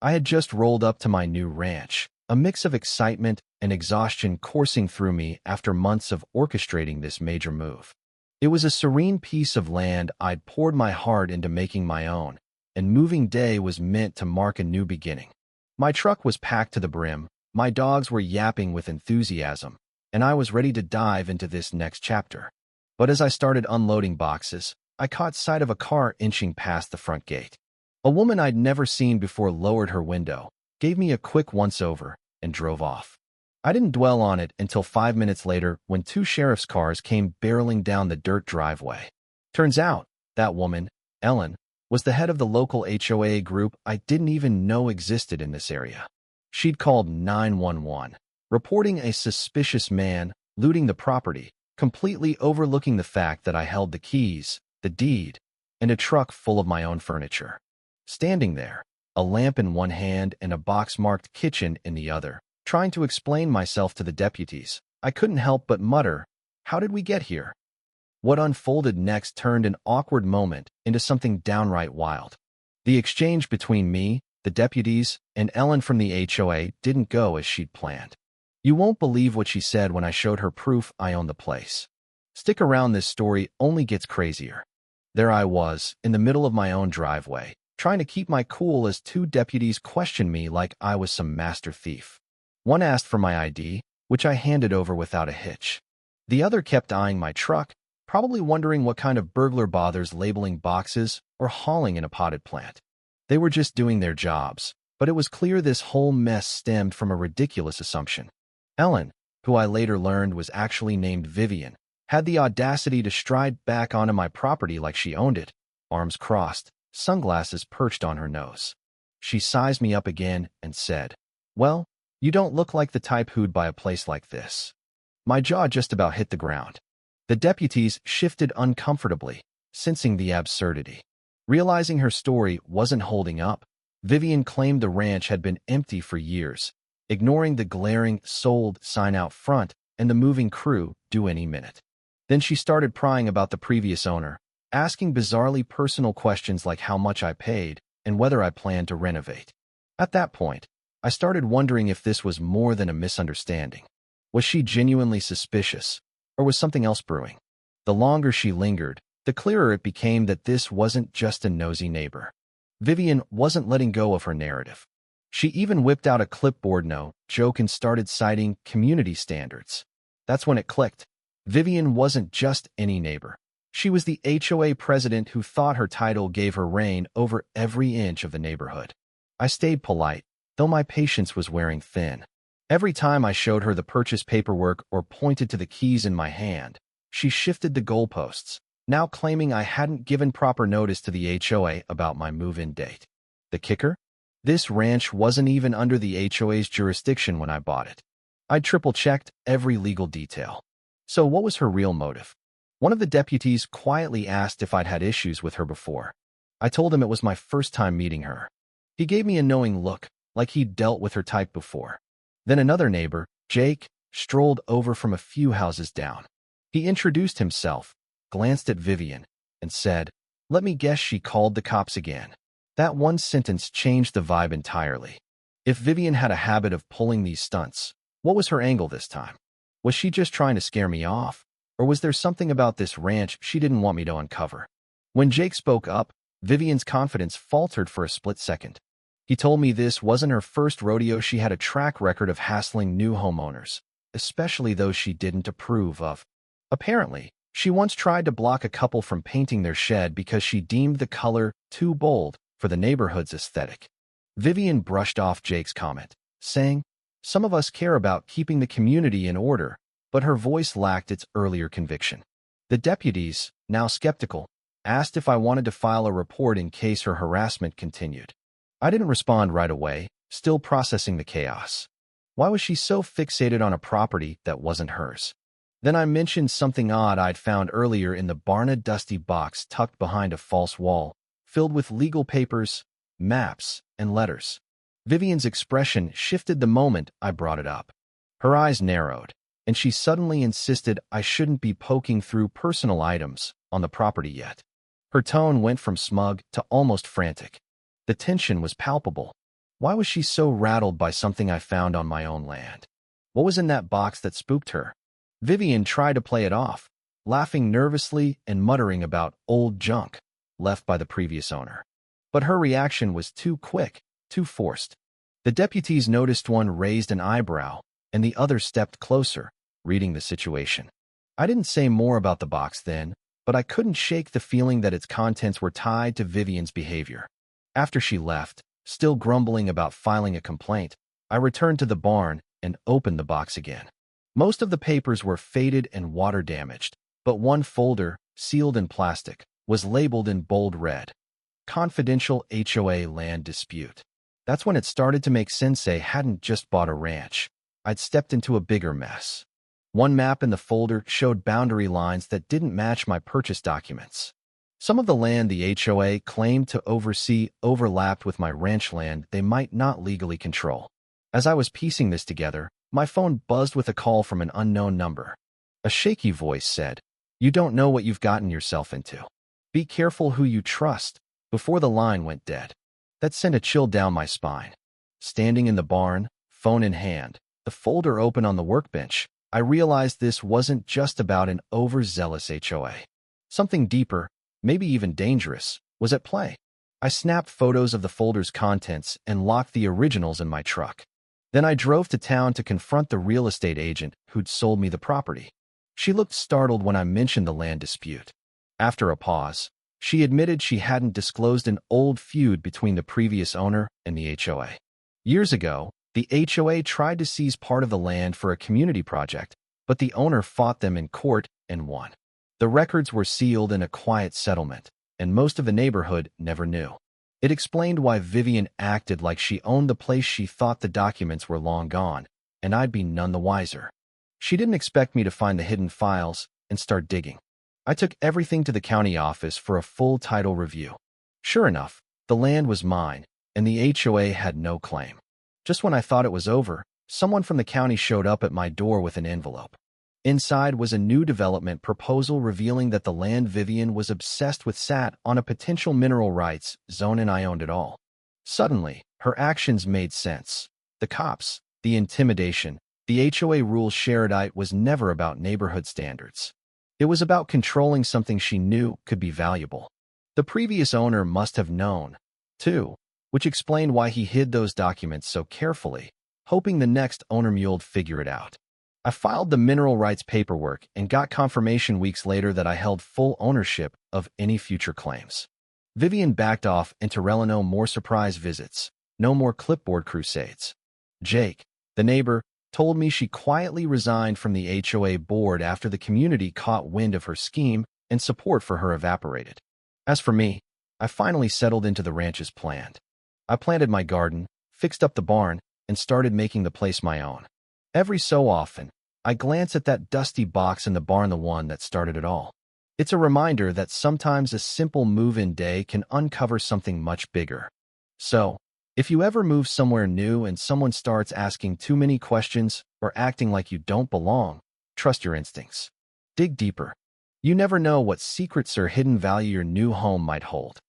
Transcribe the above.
I had just rolled up to my new ranch, a mix of excitement and exhaustion coursing through me after months of orchestrating this major move. It was a serene piece of land I'd poured my heart into making my own, and moving day was meant to mark a new beginning. My truck was packed to the brim, my dogs were yapping with enthusiasm, and I was ready to dive into this next chapter. But as I started unloading boxes, I caught sight of a car inching past the front gate. A woman I'd never seen before lowered her window, gave me a quick once-over, and drove off. I didn't dwell on it until 5 minutes later when two sheriff's cars came barreling down the dirt driveway. Turns out, that woman, Ellen, was the head of the local HOA group I didn't even know existed in this area. She'd called 911, reporting a suspicious man looting the property, completely overlooking the fact that I held the keys, the deed, and a truck full of my own furniture. Standing there, a lamp in one hand and a box marked kitchen in the other, trying to explain myself to the deputies, I couldn't help but mutter, "How did we get here?" What unfolded next turned an awkward moment into something downright wild. The exchange between me, the deputies, and Ellen from the HOA didn't go as she'd planned. You won't believe what she said when I showed her proof I owned the place. Stick around, this story only gets crazier. There I was, in the middle of my own driveway, trying to keep my cool as two deputies questioned me like I was some master thief. One asked for my ID, which I handed over without a hitch. The other kept eyeing my truck, probably wondering what kind of burglar bothers labeling boxes or hauling in a potted plant. They were just doing their jobs, but it was clear this whole mess stemmed from a ridiculous assumption. Ellen, who I later learned was actually named Vivian, had the audacity to stride back onto my property like she owned it, arms crossed, sunglasses perched on her nose. She sized me up again and said, "Well, you don't look like the type who'd buy a place like this." My jaw just about hit the ground. The deputies shifted uncomfortably, sensing the absurdity. Realizing her story wasn't holding up, Vivian claimed the ranch had been empty for years, ignoring the glaring "sold" sign out front and the moving crew due any minute. Then she started prying about the previous owner, asking bizarrely personal questions like how much I paid and whether I planned to renovate. At that point, I started wondering if this was more than a misunderstanding. Was she genuinely suspicious, or was something else brewing? The longer she lingered, the clearer it became that this wasn't just a nosy neighbor. Vivian wasn't letting go of her narrative. She even whipped out a clipboard joke and started citing community standards. That's when it clicked. Vivian wasn't just any neighbor. She was the HOA president who thought her title gave her reign over every inch of the neighborhood. I stayed polite, though my patience was wearing thin. Every time I showed her the purchase paperwork or pointed to the keys in my hand, she shifted the goalposts, now claiming I hadn't given proper notice to the HOA about my move-in date. The kicker? This ranch wasn't even under the HOA's jurisdiction when I bought it. I'd triple-checked every legal detail. So what was her real motive? One of the deputies quietly asked if I'd had issues with her before. I told him it was my first time meeting her. He gave me a knowing look, like he'd dealt with her type before. Then another neighbor, Jake, strolled over from a few houses down. He introduced himself, glanced at Vivian, and said, "Let me guess she called the cops again." That one sentence changed the vibe entirely. If Vivian had a habit of pulling these stunts, what was her angle this time? Was she just trying to scare me off, or was there something about this ranch she didn't want me to uncover? When Jake spoke up, Vivian's confidence faltered for a split second. He told me this wasn't her first rodeo. She had a track record of hassling new homeowners, especially those she didn't approve of. Apparently, she once tried to block a couple from painting their shed because she deemed the color too bold for the neighborhood's aesthetic. Vivian brushed off Jake's comment, saying, "Some of us care about keeping the community in order," but her voice lacked its earlier conviction. The deputies, now skeptical, asked if I wanted to file a report in case her harassment continued. I didn't respond right away, still processing the chaos. Why was she so fixated on a property that wasn't hers? Then I mentioned something odd I'd found earlier in the barn, a dusty box tucked behind a false wall, filled with legal papers, maps, and letters. Vivian's expression shifted the moment I brought it up. Her eyes narrowed, and she suddenly insisted I shouldn't be poking through personal items on the property yet. Her tone went from smug to almost frantic. The tension was palpable. Why was she so rattled by something I found on my own land? What was in that box that spooked her? Vivian tried to play it off, laughing nervously and muttering about old junk left by the previous owner. But her reaction was too quick, too forced. The deputies noticed one raised an eyebrow, and the other stepped closer, reading the situation. I didn't say more about the box then, but I couldn't shake the feeling that its contents were tied to Vivian's behavior. After she left, still grumbling about filing a complaint, I returned to the barn and opened the box again. Most of the papers were faded and water-damaged, but one folder, sealed in plastic, was labeled in bold red. Confidential HOA land dispute. That's when it started to make sense I hadn't just bought a ranch. I'd stepped into a bigger mess. One map in the folder showed boundary lines that didn't match my purchase documents. Some of the land the HOA claimed to oversee overlapped with my ranch land they might not legally control. As I was piecing this together, my phone buzzed with a call from an unknown number. A shaky voice said, "You don't know what you've gotten yourself into. Be careful who you trust," before the line went dead. That sent a chill down my spine. Standing in the barn, phone in hand, the folder open on the workbench, I realized this wasn't just about an overzealous HOA. Something deeper, maybe even dangerous, was at play. I snapped photos of the folder's contents and locked the originals in my truck. Then I drove to town to confront the real estate agent who'd sold me the property. She looked startled when I mentioned the land dispute. After a pause, she admitted she hadn't disclosed an old feud between the previous owner and the HOA. Years ago, the HOA tried to seize part of the land for a community project, but the owner fought them in court and won. The records were sealed in a quiet settlement, and most of the neighborhood never knew. It explained why Vivian acted like she owned the place. She thought the documents were long gone, and I'd be none the wiser. She didn't expect me to find the hidden files and start digging. I took everything to the county office for a full title review. Sure enough, the land was mine, and the HOA had no claim. Just when I thought it was over, someone from the county showed up at my door with an envelope. Inside was a new development proposal revealing that the land Vivian was obsessed with sat on a potential mineral rights zone and I owned it all. Suddenly, her actions made sense. The cops, the intimidation, the HOA rules shared was never about neighborhood standards. It was about controlling something she knew could be valuable. The previous owner must have known, too, which explained why he hid those documents so carefully, hoping the next owner would figure it out. I filed the mineral rights paperwork and got confirmation weeks later that I held full ownership of any future claims. Vivian backed off into no more surprise visits, no more clipboard crusades. Jake, the neighbor, told me she quietly resigned from the HOA board after the community caught wind of her scheme and support for her evaporated. As for me, I finally settled into the ranch as planned. I planted my garden, fixed up the barn, and started making the place my own. Every so often, I glance at that dusty box in the barn, the one that started it all. It's a reminder that sometimes a simple move-in day can uncover something much bigger. So, if you ever move somewhere new and someone starts asking too many questions or acting like you don't belong, trust your instincts. Dig deeper. You never know what secrets or hidden value your new home might hold.